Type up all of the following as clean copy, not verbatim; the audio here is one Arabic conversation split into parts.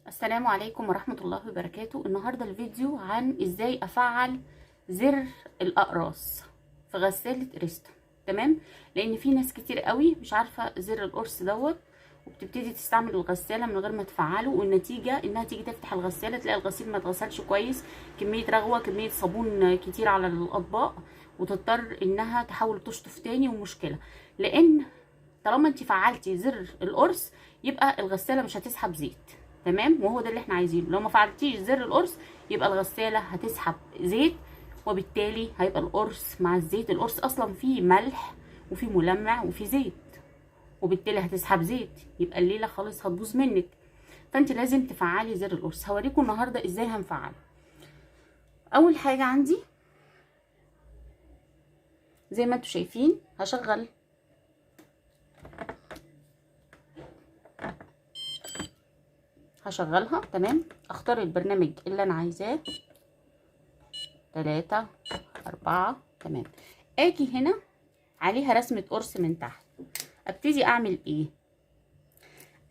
السلام عليكم ورحمة الله وبركاته. النهاردة الفيديو عن ازاي افعل زر الاقراص في غسالة ريستون. تمام، لان في ناس كتير قوي مش عارفة زر القرص دوت، وبتبتدي تستعمل الغسالة من غير ما تفعله، والنتيجة انها تيجي تفتح الغسالة تلاقي الغسيل ما اتغسلش كويس، كمية رغوة، كمية صابون كتير على الاطباق، وتضطر انها تحاول تشطف تاني، ومشكلة. لان طالما انت فعلتي زر القرص يبقى الغسالة مش هتسحب زيت. تمام، وهو ده اللي احنا عايزينه. لو ما فعلتيش زر القرص يبقى الغساله هتسحب زيت، وبالتالي هيبقى القرص مع الزيت. القرص اصلا فيه ملح وفيه ملمع وفيه زيت، وبالتالي هتسحب زيت، يبقى الليله خالص هتبوظ منك. فانت لازم تفعلي زر القرص. هوريكم النهارده ازاي هنفعله. اول حاجه عندي زي ما انتم شايفين هشغلها. تمام، اختار البرنامج اللي انا عايزاه، 3 4. تمام، اجي هنا عليها رسمة قرص من تحت. ابتدي اعمل ايه؟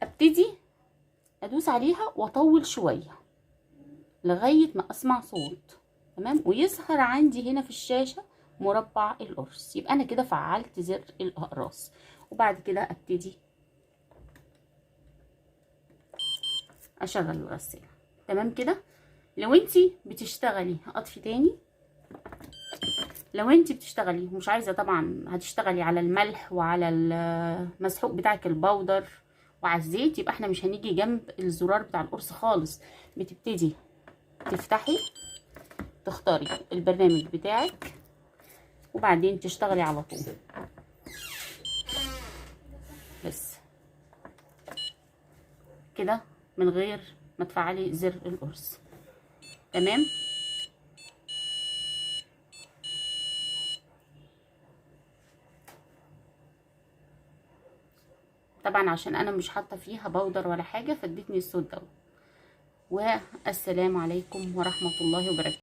ابتدي ادوس عليها واطول شوية لغاية ما اسمع صوت. تمام، ويظهر عندي هنا في الشاشة مربع القرص، يبقى انا كده فعلت زر الاقراص. وبعد كده ابتدي اشغل الغسالة. تمام كده. لو انتي بتشتغلي هطفي تاني. لو انت بتشتغلي ومش عايزه طبعا هتشتغلي على الملح وعلى المسحوق بتاعك البودر وعلى الزيت، يبقى احنا مش هنيجي جنب الزرار بتاع القرص خالص. بتبتدي تفتحي، تختاري البرنامج بتاعك، وبعدين تشتغلي على طول بس كده من غير ما تفعلي زر القرص. تمام. طبعا عشان انا مش حاطه فيها بودر ولا حاجه فادتني الصوت ده. والسلام عليكم ورحمه الله وبركاته.